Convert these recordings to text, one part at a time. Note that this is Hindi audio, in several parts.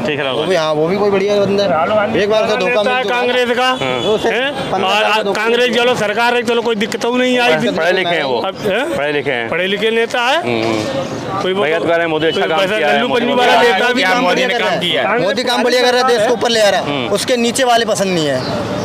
ठीक है, वो भी, हाँ वो भी कोई बढ़िया बंदा है। एक बार उसको धोखा मिल चुका है कांग्रेस का, कांग्रेस चलो सरकार है, चलो कोई दिक्कत तो नहीं आई। पढ़े लिखे हैं वो, पढ़े लिखे हैं, पढ़े लिखे नेता है। कोई भैया कह रहे हैं मोदी अच्छा काम किया है, लल्लू पंजी वाला नेता भी मोदी ने काम किया है। मोदी काम बढ़िया कर रहा है, देश को ऊपर ले आ रहा है। उसके नीचे वाले पसंद नहीं है,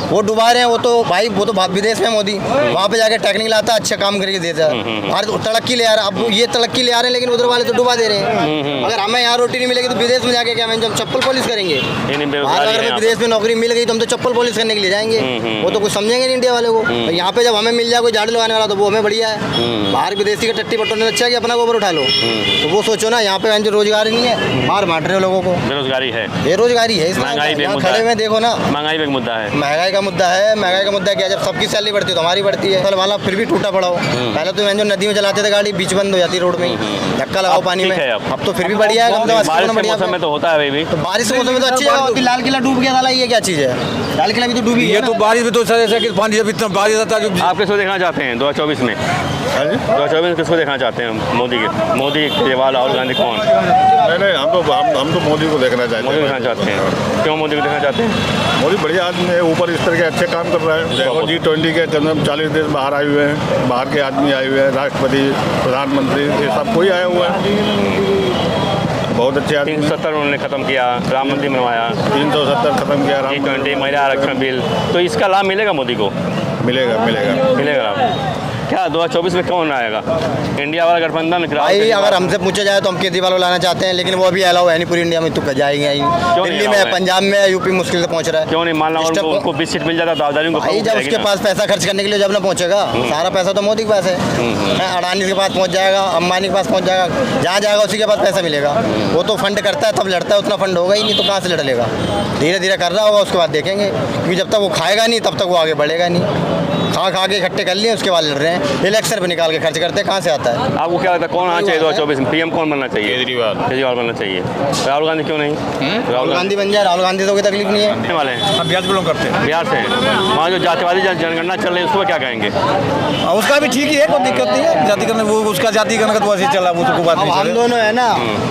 वो डुबा रहे हैं। वो तो भाई वो तो विदेश में मोदी वहाँ पे जाके टेक्निक लाता, अच्छा काम करके देता है। भारत तरक्की ले आ रहा है, अब ये तरक्की ले आ रहे हैं, लेकिन उधर वाले तो डुबा दे रहे हैं। अगर हमें यहाँ रोटी नहीं मिलेगी तो विदेश में जाके क्या हम चप्पल पॉलिश करेंगे। अगर हमें विदेश में नौकरी मिल गई तो हम तो चप्पल पॉलिश करने के लिए जाएंगे। वो तो कुछ समझेंगे नहीं इंडिया वाले को। यहाँ पे जब हमें मिल जाए कोई झाड़ू लगाने वाला तो वो हमें बढ़िया है। बाहर विदेशी का टट्टी बटोरने अच्छा है कि अपना गोबर उठा लो। तो वो सोचो ना, यहाँ पे जो रोजगार नहीं है, मार बांट रहे हो लोगों को। बेरोजगारी है, बेरोजगारी है, खड़े में देखो ना, महंगाई का मुद्दा है, महंगाई का मुद्दा है। महंगाई का मुद्दा क्या, जब सबकी सैलरी बढ़ती है तो हमारी बढ़ती है, कल वाला फिर भी टूटा पड़ा हो। पहले तो जो नदी में चलाते थे गाड़ी, बीच बंद हो जाती रोड में, धक्का लगाओ पानी में। अब तो फिर भी बढ़िया है, बारिश के मौसम में तो होता है भी। तो बारिश के मौसम में तो अच्छी जगह होती है। लाल किला डूब गया था, ये क्या चीज़ है? लाल किला भी तो डूबी है। तो बारिश में तो सर ऐसा कि पानी जब इतना बारिश आता है। आप किसको देखना चाहते हैं 2024 में? 2024 में किसको देखना चाहते हैं? मोदी केजरीवाल, राहुल गांधी, कौन? नहीं, हम तो मोदी को देखना चाहते हैं। मोदी को देखना चाहते हैं, क्यों मोदी को देखना चाहते हैं? मोदी बढ़िया आदमी है, ऊपर इस तरह के अच्छे काम कर रहा है। देखो G20 के 40 देश बाहर आए हुए हैं, बाहर के आदमी आए हुए हैं, राष्ट्रपति, प्रधानमंत्री, ये सब कोई आया हुआ है। बहुत अच्छे आदमी। 370 उन्होंने खत्म किया, राम मंदिर बनवाया, 370 खत्म किया, G20 महिला आरक्षण बिल। तो इसका लाभ मिलेगा मोदी को? मिलेगा लाभ। क्या 2024 में कौन आएगा? इंडिया वाला गठबंधन? भाई अगर हमसे पूछा जाए तो हम केजरीवाल को लाना चाहते हैं, लेकिन वो अभी अलाउ है नहीं पूरी इंडिया में, तो जाएंगे ही। दिल्ली में, पंजाब में, यूपी मुश्किल से पहुंच रहा है। क्यों नहीं? मान लो उनको 20 सीट मिल जाता तो आजादी को भाई जब उसके पास पैसा खर्च करने के लिए जब ना पहुंचेगा, सारा पैसा तो मोदी के पास है। अडानी के पास पहुंच जाएगा, अंबानी के पास पहुंच जाएगा, जहाँ जाएगा उसी के पास पैसा मिलेगा। वो तो फंड करता है तब लड़ता है, उतना फंड होगा ही नहीं तो कहाँ से लड़ लेगा। धीरे धीरे कर रहा होगा, उसके बाद देखेंगे, क्योंकि जब तक वो खाएगा नहीं तब तक वो आगे बढ़ेगा नहीं। खा के इकट्ठे कर लिए, उसके बाद लड़ रहे हैं। इलेक्शन पे निकाल के खर्च करते हैं, कहाँ से आता है? आपको क्या लगता है कौन आना चाहिए 2024 में? पीएम कौन बनना चाहिए? केजरीवाल बनना चाहिए। राहुल गांधी क्यों नहीं? राहुल गांधी बन जाए, राहुल गांधी तो कोई तकलीफ नहीं है। वाले हैं बिहार बिलोंग करते हैं, बिहार से। वहाँ जो जातिवादी जनगणना चल रही है उसको क्या कहेंगे? उसका भी ठीक ही है, कोई दिक्कत नहीं है। जाति करना वो उसका जाति करना तो वैसे चला, वो तो बात नहीं। हम दोनों है ना,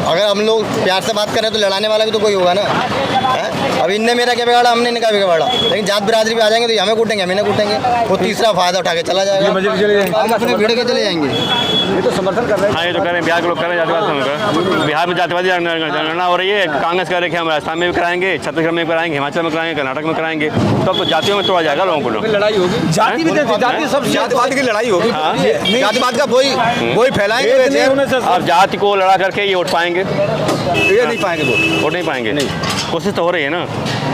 अगर हम लोग प्यार से बात करें तो लड़ाने वाला भी तो कोई होगा ना। अब इनने मेरा क्या बिगाड़ा, हमने इनका भी बिगाड़ा, लेकिन जात बिरादरी भी आ जाएंगे तो हमें कूटेंगे, हमें कूटेंगे। वो तीसरा फायदा उठा के चला जाएगा, हम अपने भीड़ के चले जाएंगे। ये तो समर्थन कर रहे हैं। हाँ, ये तो कह रहे हैं बिहार के लोग कर रहे हैं जातिवाद। बिहार में जातिवादी जनगणना हो रही है, कांग्रेस कह रहे हैं हम राजस्थान में भी कराएंगे, छत्तीसगढ़ में भी कराएंगे, हिमाचल में कराएंगे, कर्नाटक में कराएंगे। तब तो जातियों में तोड़ा जाएगा लोगों को। लड़ाई होगी, जाति भी जाति सब जातिवाद की लड़ाई होगी। जातिवाद का वही फैलाएंगे। अब जाति को लड़ा करके ये वोट पाएंगे? ये नहीं पाएंगे, वोट नहीं पाएंगे। कोशिश तो हो रही है ना।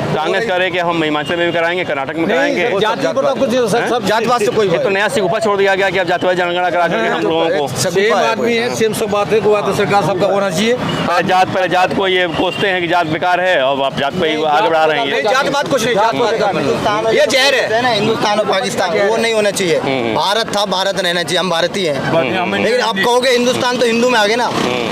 कांग्रेस कह रहे हैं कि हम हिमाचल में भी कराएंगे, कर्नाटक में कराएंगे। सब जातिवाद से कोई तो नया सिक्का छोड़ दिया गया कि अब जातिवाद जनगणना करा करके हम लोगों को सेम आदमी है, सेम सब बात है। कोई सरकार सबका होना चाहिए। पहले जात को ये कोसते हैं कि जात बेकार है, और आप जात को आगे बढ़ा रहे हैं। जातिवाद कुछ नहीं, ये जहर है ना। हिंदुस्तान और पाकिस्तान वो नहीं होना चाहिए। भारत था, भारत रहना चाहिए, हम भारतीय हैं। लेकिन आप कहोगे हिंदुस्तान तो हिंदू में आ गए ना,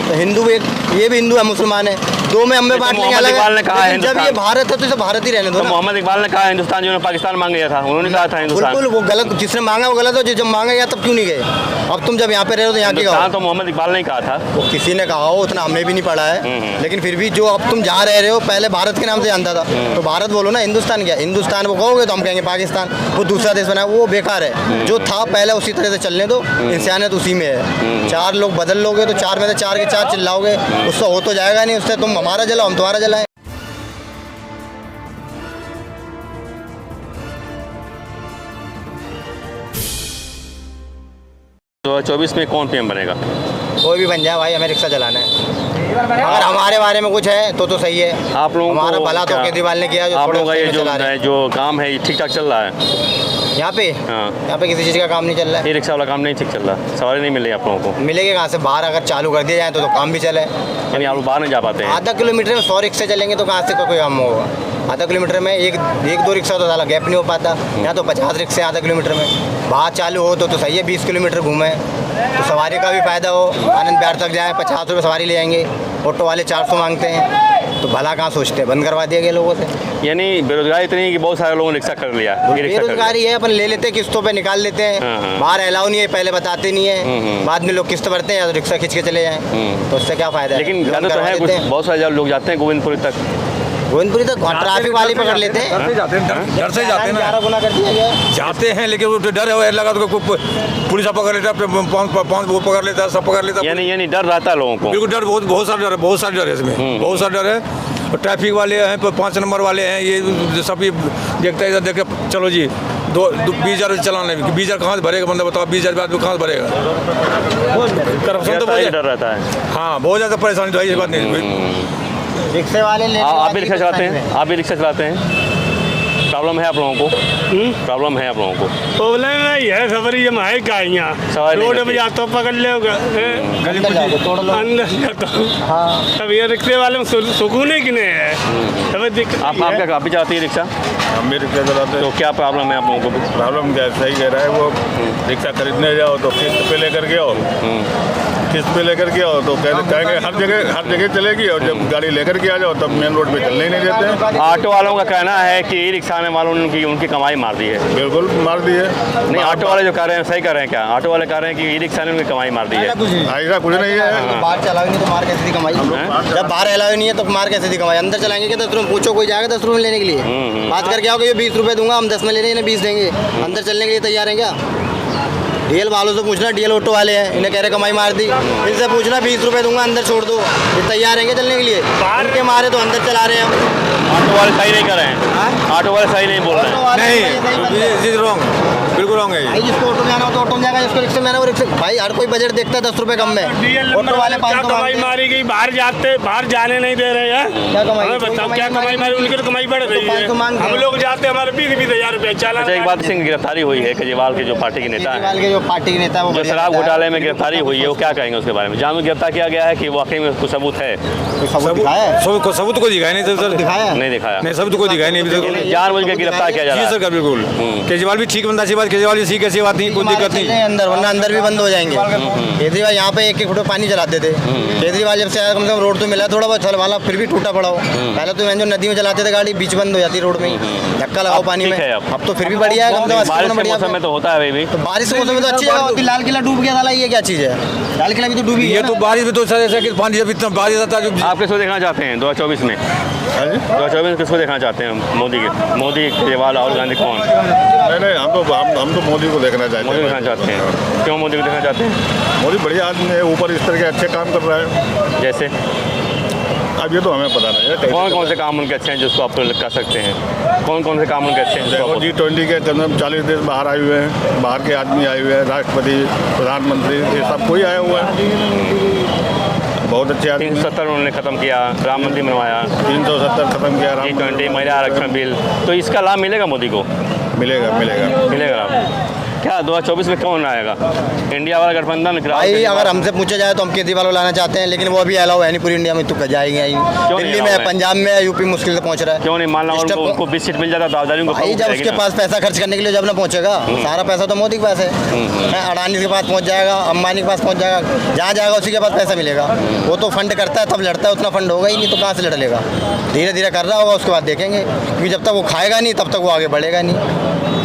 तो हिंदू ये भी हिंदू है, मुसलमान है, दो में हमें बांट लेंगे अलग। जब ये भारत है तो इसे भारत ही रहने दो। मोहम्मद इकबाल ने कहा हिंदुस्तान, जिन्होंने पाकिस्तान मांग लिया था, उन्होंने कहा था हिंदुस्तान। बिल्कुल वो गलत, जिसने मांगा वो गलत हो, जब मांगा गया तब क्यों नहीं गए? अब तुम जब यहाँ पे रहे हो तो यहाँ की कहो। तो मोहम्मद इकबाल ने कहा था, वो किसी ने कहा हो, उतना हमने भी नहीं पढ़ा है, लेकिन फिर भी जो अब तुम जहाँ रह रहे हो पहले भारत के नाम से जानता था, तो भारत बोलो ना। हिंदुस्तान क्या? हिंदुस्तान वो कहोगे तो हम कहेंगे पाकिस्तान, वो दूसरा देश बना, वो बेकार है। जो था पहले उसी तरह से चलने दो, इंसानियत उसी में है। चार लोग बदल लोगे तो चार में से चार के चार चिल्लाओगे, उससे हो तो जाएगा नहीं। उससे तुम हमारा जलाओ, हम तुम्हारा जलाएं। 2024 में कौन पीएम बनेगा? कोई भी बन जाए भाई, हमें रिक्शा चलाना है। अगर हमारे बारे में कुछ है तो सही है। आप लोगों हमारा भला तो केजरीवाल ने किया। आप लोगों का ये जो काम है ठीक ठाक चल रहा है यहाँ पे? हाँ, यहाँ पे किसी चीज़ का काम नहीं चल रहा है। ये रिक्शा वाला काम नहीं ठीक चल रहा, सवारी नहीं मिल रही आप लोगों को। मिलेगी कहाँ से? बाहर अगर चालू कर दिया जाए तो काम भी चले। यानी आप लोग बाहर नहीं जा पाते हैं। आधा किलोमीटर में 100 रिक्शे चलेंगे तो कहाँ से कोई काम होगा? आधा किलोमीटर में एक दो रिक्शा तो ज़्यादा गैप नहीं हो पाता। यहाँ तो 50 रिक्शे आधा किलोमीटर में। बाहर चालू हो तो सही है, 20 किलोमीटर घूमें तो सवारी का भी फ़ायदा हो। आनंद बिहार तक जाएँ, 50 रुपये सवारी ले जाएंगे, ऑटो वाले 400 मांगते हैं, तो भला कहाँ सोचते हैं? बंद करवा दिया गया लोगों से। यानी बेरोजगारी इतनी है कि बहुत सारे लोगों ने रिक्शा कर लिया। बेरोजगारी है, अपन ले लेते हैं, किस्तों पे निकाल लेते हैं। बाहर अलाउ नहीं है, पहले बताते नहीं है, बाद में लोग किस्त भरते हैं या तो रिक्शा खींच के चले जाएँ, तो उससे क्या फ़ायदा है? लेकिन जाना तो है कुछ, बहुत सारे लोग जाते हैं गोविंदपुर तक। गोविंदपुरी तो ट्रैफिक वाले पकड़ लेते हैं, डर से जाते हैं ना, 11 गुना कर दिया गया है। जाते हैं लेकिन वो डर है लगा तो पुलिस पकड़ लेता है, पाँच वो पकड़ लेता है, सब पकड़ लेता है। यानी डर रहता है लोगों को। बिल्कुल डर, बहुत सारा डर है, बहुत सारा डर है इसमें, बहुत सारा डर है। और ट्रैफिक वाले हैं, 5 नंबर वाले हैं, ये सब ये देखता है, इधर देख के चलो जी 20,000 चलाने, 20,000 कहाँ से भरेगा बंदा, बताओ 20,000 आदमी कहाँ से भरेगा। करप्शन तो बहुत डर रहता है। हाँ, बहुत ज़्यादा परेशानी तो है, ये बात नहीं। रिक्शे वाले ले, आप भी रिक्शा चलाते हैं, आप भी रिक्शा चलाते हैं, प्रॉब्लम है आप लोगों को? प्रॉब्लम है आप लोगों को? प्रॉब्लम नहीं है, सवारी जब है क्या यहाँ रोड पे जाते हो पकड़ ले अंदर जाता हूँ। तब ये रिक्शे वाले में सुकून ही कि नहीं है, तब दिक्कत। आप भी चलाती है रिक्शा? हम भी रिक्शा चलाते हैं। तो क्या प्रॉब्लम है आप लोगों को? प्रॉब्लम क्या है, सही कह रहा है वो, रिक्शा खरीदने जाओ तो किस्त पे लेकर के आओ, किस्त पे लेकर के आओ तो कहेंगे हर जगह चलेगी, और जब गाड़ी लेकर के आ जाओ तब मेन रोड पे चलने ही नहीं देते। ऑटो वालों का कहना है कि ई रिक्शा में वालों ने उनकी कमाई मार दी है। बिल्कुल मार दी है। नहीं, ऑटो वाले जो कह रहे हैं सही कह रहे हैं क्या? ऑटो वाले कह रहे हैं कि ई रिक्शा ने उनकी कमाई मार दी है। ऐसा कुछ नहीं है। बाहर चलाओ नहीं तो मार कैसे दी कमाई, जब बाहर अलाउ नहीं है तो मार कैसे दी कमाई। अंदर चलाएंगे क्या 10 रुपये, पूछो कोई जाएगा 10 रुपये लेने के लिए, बात करके आओगे 20 रुपये दूंगा, हम 10 में ले रहे हैं, 20 देंगे, अंदर चलने के लिए तैयार हैं क्या? डीएल वालों से पूछना, डीएल ऑटो वाले हैं, इन्हें कह रहे कमाई मार दी, इनसे पूछना 20 रुपये दूंगा अंदर छोड़ दो, ये तैयार हैं क्या चलने के लिए? बाहर के मारे तो अंदर चला रहे हैं हम। ऑटो वाले सही नहीं कर रहे हैं, ऑटो वाले सही नहीं बोल रहे हैं। नहीं, रॉन्ग, बिल्कुल रॉन्ग है। भाई जिसको ऑटो में जाना हो तो ऑटो में जाएगा, जिसको रिक्शे में जाना हो रिक्शे। भाई हर कोई बजट देखता है 10 रुपये कम में, ऑटो वाले 500 कमाई मारी गई, बाहर जाने नहीं दे रहे हैं। क्या कमाई? हमें बताओ क्या कमाई मारी, उनकी तो कमाई बढ़ रही है, हम लोग जाते हैं हमारे 20,000 रुपये चला। अच्छा, एक बात सिंह गिरफ्तारी हुई है केजरीवाल के जो पार्टी के नेता हैं, के जो पार्टी के नेता है, जो शराब घोटाले में गिरफ्तारी हुई है, वो क्या कहेंगे उसके बारे में? जानू गिरफ्तार किया गया है कि वाकई में कुछ सबूत है? सबूत को दिखाया नहीं सर, दिखाया नहीं दिखाया, नहीं सबूत को दिखाया नहीं, जानबूझ के गिरफ्तार किया जा रहा है। सर बिल्कुल। केजरीवाल भी ठीक बंदा, अच्छी बात, केजरीवाल भी ठीक, ऐसी बात नहीं, कोई दिक्कत नहीं। अंदर वरना अंदर भी बंद हो जाएंगे। केजरीवाल यहाँ पे 1-1 फुट पानी चलाते थे, केजरीवाल जब से आया कम से कम रोड तो मिला थोड़ा बहुत चल वाला, फिर भी टूटा पड़ा हो। पहले तो जो नदी में चलाते थे गाड़ी, बीच बंद हो जाती रोड में, धक्का लगाओ पानी में। अब तो फिर भी बढ़िया है, कम से कम बारिश के मौसम में तो होता है भाई, तो बारिश के मौसम में तो अच्छी है। लाल किला डूब गया था, ये क्या चीज़ है? लाल किला भी तो डूबी, ये तो बारिश में तो सर ऐसा कि पानी जब इतना बारिश आता है। आप किसको देखना चाहते हैं 2024 में? 2024 में किसको देखना चाहते हैं? मोदी केजरीवाल, राहुल गांधी, कौन? नहीं, हम तो मोदी को देखना चाहते हैं। मोदी देखना चाहते हैं, क्यों मोदी को देखना चाहते हैं? मोदी बढ़िया आदमी है, ऊपर इस तरह के अच्छे काम कर रहा है। जैसे अब ये तो हमें पता नहीं है कौन कौन से काम उनके अच्छे हैं जिसको आप कर सकते हैं? कौन से काम उनके अच्छे हैं? देखो G20 के कदम 40 देश बाहर आए हुए हैं, बाहर के आदमी आए हुए हैं, राष्ट्रपति, प्रधानमंत्री, ये सब कोई आया हुआ है, बहुत अच्छे आदमी। 370 उन्होंने खत्म किया, राम मंदिर बनवाया, 370 खत्म किया, G20 महिला आरक्षण बिल, तो इसका लाभ मिलेगा मोदी को? मिलेगा लाभ। क्या 2024 में कौन आएगा? इंडिया वाला गठबंधन? भाई अगर हमसे पूछा जाए तो हम केजरीवाल को लाना चाहते हैं, लेकिन वो अभी अलाउ है नहीं पूरी इंडिया में, तो जाएंगे ही। दिल्ली में, पंजाब में, यूपी मुश्किल से पहुंच रहा है। क्यों नहीं? मान लो उनको 20 सीट मिल जाता तो आजादी को भाई जब उसके पास पैसा खर्च करने के लिए जब ना पहुंचेगा, सारा पैसा तो मोदी के पास है। अडानी के पास पहुंच जाएगा, अंबानी के पास पहुंच जाएगा, जहाँ जाएगा उसी के पास पैसा मिलेगा। वो तो फंड करता है तब लड़ता है, उतना फंड होगा ही नहीं तो कहाँ से लड़ लेगा? धीरे धीरे कर रहा होगा, उसके बाद देखेंगे, क्योंकि जब तक वो खाएगा नहीं तब तक वो आगे बढ़ेगा नहीं।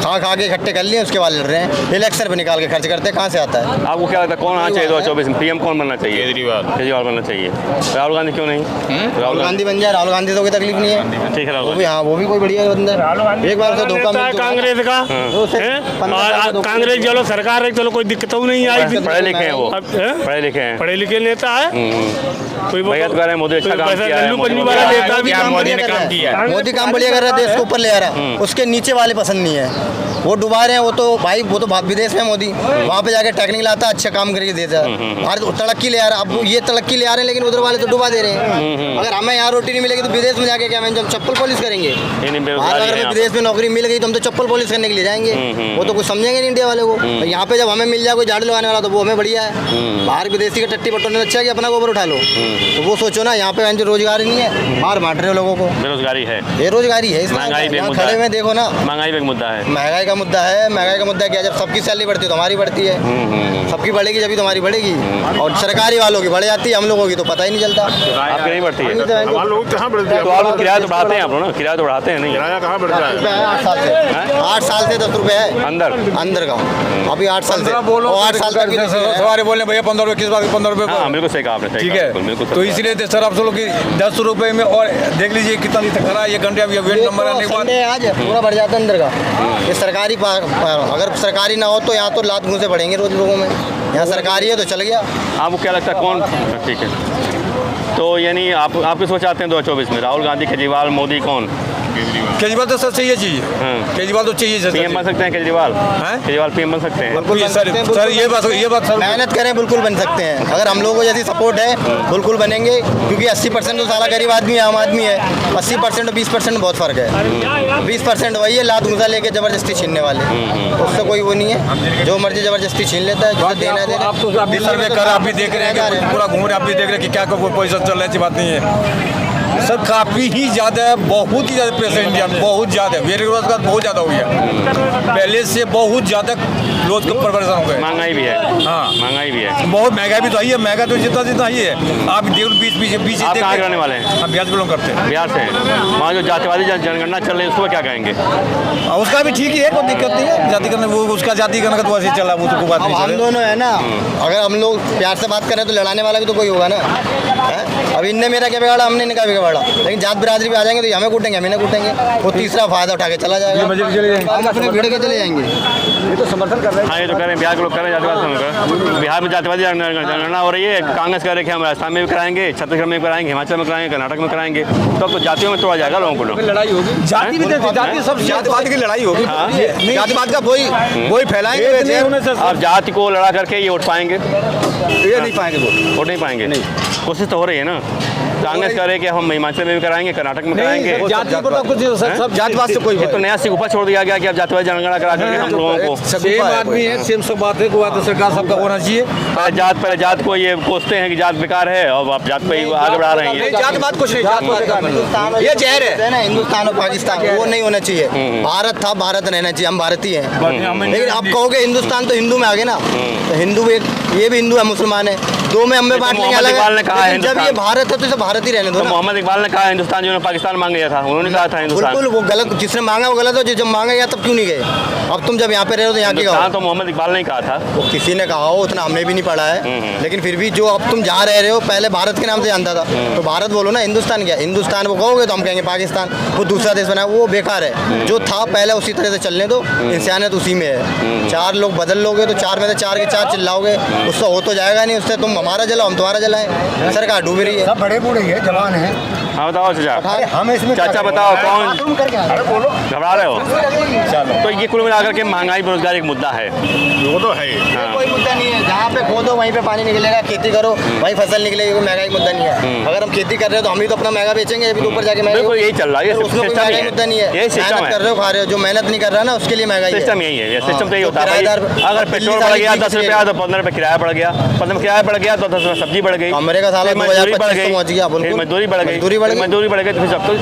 खा के इकट्ठे कर लिए, उसके बाद लड़ रहे हैं, इलेक्शन पे निकाल के खर्च करते हैं, कहाँ से आता है? आपको क्या लगता है कौन आना चाहिए 2024 में? PM कौन बनना चाहिए? केजरीवाल बनना चाहिए। राहुल गांधी क्यों नहीं? राहुल गांधी बन जाए, राहुल गांधी तो कोई तकलीफ नहीं है, ठीक है। वो भी, हाँ वो भी कोई बढ़िया बंदा है। एक बार तो धोखा कांग्रेस का, कांग्रेस चलो सरकार है, चलो कोई दिक्कत नहीं आई। पढ़े लिखे हैं वो, पढ़े लिखे नेता है, कोई भैया कह रहे हैं मोदी अच्छा काम किया है, मोदी ने काम किया है, मोदी काम बढ़िया कर रहा है, देश को ऊपर ले आ रहा है। उसके नीचे वाले पसंद नहीं है, वो डुबा रहे हैं। वो तो भाई वो तो विदेश में मोदी, वहाँ पे जाके टेक्निक लाता है, अच्छा काम करके देता है, और तरक्की ले आ रहा है। अब ये तरक्की ले आ रहे हैं, लेकिन उधर वाले तो डुबा दे रहे हैं। अगर हमें यहाँ रोटी नहीं मिलेगी तो विदेश में जाके क्या हम चप्पल पॉलिश करेंगे? अगर विदेश में नौकरी मिल गई तो हम तो चप्पल पॉलिश करने के लिए जाएंगे, वो तो कुछ समझेंगे नहीं इंडिया वाले को। यहाँ पे जब हमें मिल जाए कोई झाड़ू लगाने वाला तो वो हमें बढ़िया है। बाहर विदेशी का टट्टी बटोरने अच्छा है कि अपना गोबर उठा लो, तो वो सोचो ना, यहाँ पे जो रोजगार नहीं है, मार बांट रहे हो लोगों को, बेरोजगारी है, बेरोजगारी है, खड़े में देखो ना, महंगाई भी एक मुद्दा है। महंगाई का मुद्दा है। महंगाई का मुद्दा क्या है, जब सबकी सैलरी बढ़ती है तो हमारी बढ़ती है। सबकी बढ़ेगी जब तो हमारी बढ़ेगी, और सरकारी वालों की बढ़ जाती है, हम लोगों की तो पता ही नहीं चलता। आपकी नहीं बढ़ती है हमारे लोग कहाँ बढ़ते हैं? तो आप लोग किराया तो बढ़ाते हैं, आप लोग ना किराया तो बढ़ाते हैं नहीं? किराया कहाँ बढ़ता है? 8 साल से 8 साल से 10 रुपये है अंदर का, अभी 8 साल से। बोलो, और 8 साल तक सवारी बोले भैया 15 रुपये, किस बात 15 रुपये? हाँ बिल्कुल सही कहा आपने, सही ठीक कहा, है, बिल्कुल तो इसलिए सर आप सब लोग 10 रुपये में, और देख लीजिए कितना खड़ा है, ये घंटे अभी वेट नंबर आने के बाद संडे आज पूरा बढ़ जाता है अंदर का। ये सरकारी अगर सरकारी ना हो तो यहाँ तो लात घूसे बढ़ेंगे रोज लोगों में। यहाँ सरकारी है तो चल गया। आपको क्या लगता है कौन ठीक है? तो यानी आप किसको चाहते हैं 2024 में, राहुल गांधी, केजरीवाल, मोदी, कौन? केजरीवाल तो सर चाहिए हाँ। केजरीवाल तो चाहिए सर। पीएम बन सकते हैं केजरीवाल? केजरीवाल पीएम बन सकते हैं? बिल्कुल सर ये बात सर मेहनत करें बिल्कुल बन सकते हैं, अगर हम लोगों को जैसी सपोर्ट है बिल्कुल बनेंगे, क्योंकि 80% तो सारा गरीब आदमी है, आम आदमी है। 80% और 20% बहुत फर्क है। 20% वही है लात घूसा लेके जबरदस्ती छीनने वाले, उससे कोई वो नहीं है, जो मर्जी जबरदस्ती छीन लेता है, जो देना है। आप तो सर्वे कर आप भी देख रहे हैं कि पूरा घूम रहे, आप भी देख रहे हैं कि क्या पोजिशन चल रहा है, ऐसी बात नहीं है सर। काफ़ी ही ज़्यादा है, बहुत ही ज़्यादा प्रेशर इंडिया में, बहुत ज़्यादा बेरोजगार बहुत ज़्यादा हो गया, पहले से बहुत ज़्यादा लोग परेशान हो गए। महंगाई भी है, हाँ महंगाई भी है, बहुत महंगाई भी तो आई है, महंगा तो जितना ही है। आप देखो बीच आप कहाँ के रहने वाले हैं? हम बिहार से बिलोंग करते हैं। बिहार से। वहाँ जो जातिवादी जनगणना चल रही है उसको क्या कहेंगे? उसका भी ठीक ही है, कोई दिक्कत नहीं है। जाति करने वो उसका जाति करने का तो ऐसे चला, वो तो कोई बात नहीं। हम दोनों है ना, अगर हम लोग प्यार से बात करें तो लड़ाने वाला भी तो कोई होगा ना। अब इनने मेरा क्या बिगाड़ा, हमने इनका भी बिगाड़ा, लेकिन जात बिरादरी भी आ जाएंगे तो हमें कूटेंगे, हमें कूटेंगे, वो तीसरा फायदा उठा के चला जाएगा, हम अपने भिड़ के चले जाएंगे। ये तो समर्थन कर रहे हाँ ये तो कह रहे हैं, बिहार के लोग कह रहे हैं जातिवाद। बिहार में जातिवादी जनगणना हो रही है, कांग्रेस कह रहे कि हम राजस्थान में भी कराएंगे, छत्तीसगढ़ में भी कराएंगे, हिमाचल में कराएंगे, कर्नाटक में कराएंगे, तो अब तो जातियों में तोड़ा जाएगा लोगों को। लड़ाई होगी, जाति भी जाति सब जातिवाद की लड़ाई होगी, जातिवाद का वही फैलाएंगे। आप जाति को लड़ा करके ये वोट पाएंगे? ये नहीं पाएंगे, वोट नहीं पाएंगे। कोशिश तो हो रही है ना, कांग्रेस कह रहे कि हम हिमाचल में भी कराएंगे, कर्नाटक में कराएंगे। जाति पर तो कुछ सब जातिवाद से कोई ये तो नया सिर्फ ऊपर छोड़ दिया गया कि अब जातिवाद जनगणना करा करके हम लोगों को सेम आदमी है, सेम सब बात है, कोई बात सरकार सबका होना चाहिए। पहले जात को ये कोसते हैं कि जात बेकार है, और आप जात पे आगे बढ़ा रहे हैं। जातिवाद कुछ नहीं, जातिवाद ये जहर है ना, हिंदुस्तान और पाकिस्तान वो नहीं होना चाहिए। भारत था, भारत रहना चाहिए, हम भारतीय हैं। लेकिन आप कहोगे हिंदुस्तान तो हिंदू में आ गए ना, तो हिंदू ये भी हिंदू है, मुसलमान है, दो में हमें बांट लेंगे अलग है। जब ये भारत है तो इसे भारत ही रहने दो ना। मोहम्मद इकबाल ने कहा हिंदुस्तान जो पाकिस्तान मांग गया था, उन्होंने कहा था हिंदुस्तान। बिल्कुल वो गलत, जिसने मांगा वो गलत है, जब मांगा गया तब क्यों नहीं गए? अब तुम जब यहाँ पे रहे हो तो यहाँ की कहो। तो मोहम्मद इकबाल ने कहा था, वो किसी ने कहा हो, उतना हमने भी नहीं पढ़ा है, लेकिन फिर भी जो अब तुम जहाँ रह रहे हो, पहले भारत के नाम से जानता था, तो भारत बोलो ना, हिंदुस्तान क्या? हिंदुस्तान वो कहोगे तो हम कहेंगे पाकिस्तान, वो दूसरा देश बना, वो बेकार है। जो था पहले उसी तरह से चलने दो, इंसानियत उसी में है। 4 लोग बदल लोगे तो 4 में से 4 के 4 चिल्लाओगे, उससे हो तो जाएगा नहीं, उससे तुम हमारा जलाओ हम तुम्हारा जलाएं। सरकार डूब रही है, सब बड़े बूढ़े हैं, जवान हैं। हाँ बताओ चाचा, हम इसमें चाचा बताओ कौन बोलो। घबरा रहे हो? तो ये कुल मिलाकर के महंगाई बेरोजगारी एक मुद्दा है। वो तो है ही। हाँ। कोई मुद्दा नहीं है, जहाँ पे खोदो वहीं पे पानी निकलेगा, खेती करो वहीं फसल निकलेगी, कोई महंगाई मुद्दा नहीं है। अगर हम खेती कर रहे हो तो हम ही तो अपना महंगा बेचेंगे, अभी तो ऊपर जाके महंगा। बिल्कुल यही चल रहा है, ये उसमें कोई सिस्टम ही महंगाई मुद्दा नहीं है। यही सिस्टम मेहनत है, कर रहे हो, खा रहे हो, जो मेहनत नहीं कर रहा ना उसके लिए महंगाई है। सिस्टम यही है, ये सिस्टम तो यही तो होता है भाई। किराएदार अगर पेट्रोल बढ़ गया 10 रुपया तो 15 रुपये किराया बढ़ गया, 15 किराया बढ़ गया तो 10 रुपये सब्जी बढ़ गई, कमरे का साला मजदूरी बढ़ 2025 पहुंच गया, गई, बिल्कुल। मजदूरी बढ़ गई, मजदूरी बढ़ गई, मजदूरी बढ़ गई, तो फिर सब तो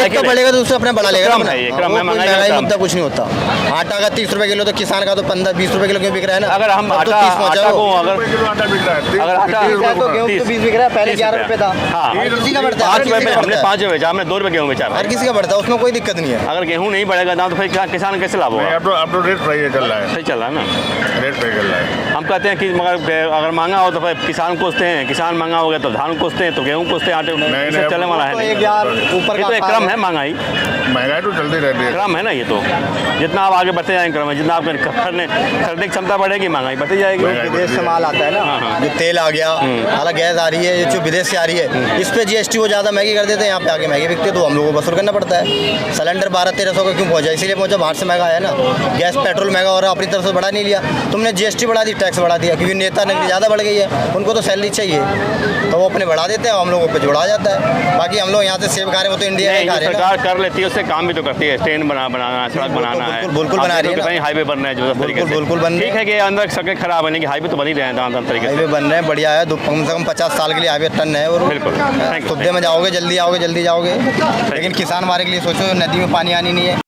एक तो बढ़ेगा तो दूसरा अपना बढ़ा लेगा। क्रम है ये, क्रम है, महंगाई का महंगाई क्रम। मुद्दा कुछ नहीं होता। आटा का 30 रुपये किलो तो किसान का तो 15-20 रुपये किलो क्यों बिक रहा है ना? अगर हम अब तो आटा 30 पहुंचाओ। आटा को अगर किलो आटा बिक रहा है, अगर आटा 30 रुपये तो गेहूं तो 20 बिक रहा है, पहले 11 रुपये था। हाँ किसी का बढ़ता है, 5 हर रुपये किसी में का हमने बढ़ता है। 5 रुपये बेचा, हमने 2 रुपये गेहूँ बेचा। हर किसी का बढ़ता है, उसमें कोई दिक्कत नहीं है। अगर गेहूँ नहीं बढ़ेगा दाम तो फिर किसान कैसे लाभ होगा? अब तो रेट सही चल रहा है, सही चल रहा है ना, रेट सही चल रहा है। हम कहते हैं कि मगर अगर महंगा हो तो फिर किसान कोसते हैं, किसान महंगा हो गया तो धान कोसते हैं, तो गेहूँ कोसते हैं, आटे नहीं, चलने वाला है तो नहीं। एक यार ऊपर ये तो एक का क्रम है, महंगाई महंगाई तो चलती रहती है। क्रम है ना, ये तो जितना आप आगे बढ़ते जाएंगे क्रम है, जितना आपके खरीदने की क्षमता बढ़ेगी महंगाई बढ़ती जाएगी। विदेश से माल आता है ना, जो तेल आ गया, हालांकि गैस आ रही है, जो विदेश से आ रही है, इस पे जीएसटी वो ज़्यादा महंगी कर देते हैं, यहाँ पे आगे महंगी बिकते हैं, तो हम लोगों को वसूल करना पड़ता है। सिलेंडर 1200-1300 का क्यों पहुंचा? इसीलिए पहुंचा, बाहर से महंगा है ना। गैस पेट्रोल महंगा हो रहा है, अपनी तरफ से बढ़ा नहीं लिया, तुमने जीएसटी बढ़ा दी, टैक्स बढ़ा दिया, क्योंकि नेता नगरी ज़्यादा बढ़ गई है, उनको तो सैलरी चाहिए, तो वो अपने बढ़ा देते हैं, हम लोगों पर जोड़ा जाता है। बाकी हम लोग यहाँ से सेब खा रहे हैं, वो तो इंडिया नहीं, में खा जो रहे हैं। सरकार कर लेती है उससे काम भी तो करती है, ट्रेन बनाना, सड़क बनाना है, बिल्कुल बना रही है ना। कहीं हाईवे बन रहा है जो तरीके से, बिल्कुल बन रहे हैं। ठीक है कि अंदर सड़कें खराब है, लेकिन हाईवे तो बन ही रहे हैं दाम तरीके से। हाईवे बन रहे हैं, बढ़िया है, कम से कम 50 साल के लिए हाईवे टन है। और बिल्कुल, थैंक यू। सुबह में जाओगे, जल्दी आओगे, जल्दी जाओगे, लेकिन किसान हमारे के लिए सोचो, नदी में पानी आनी नहीं है।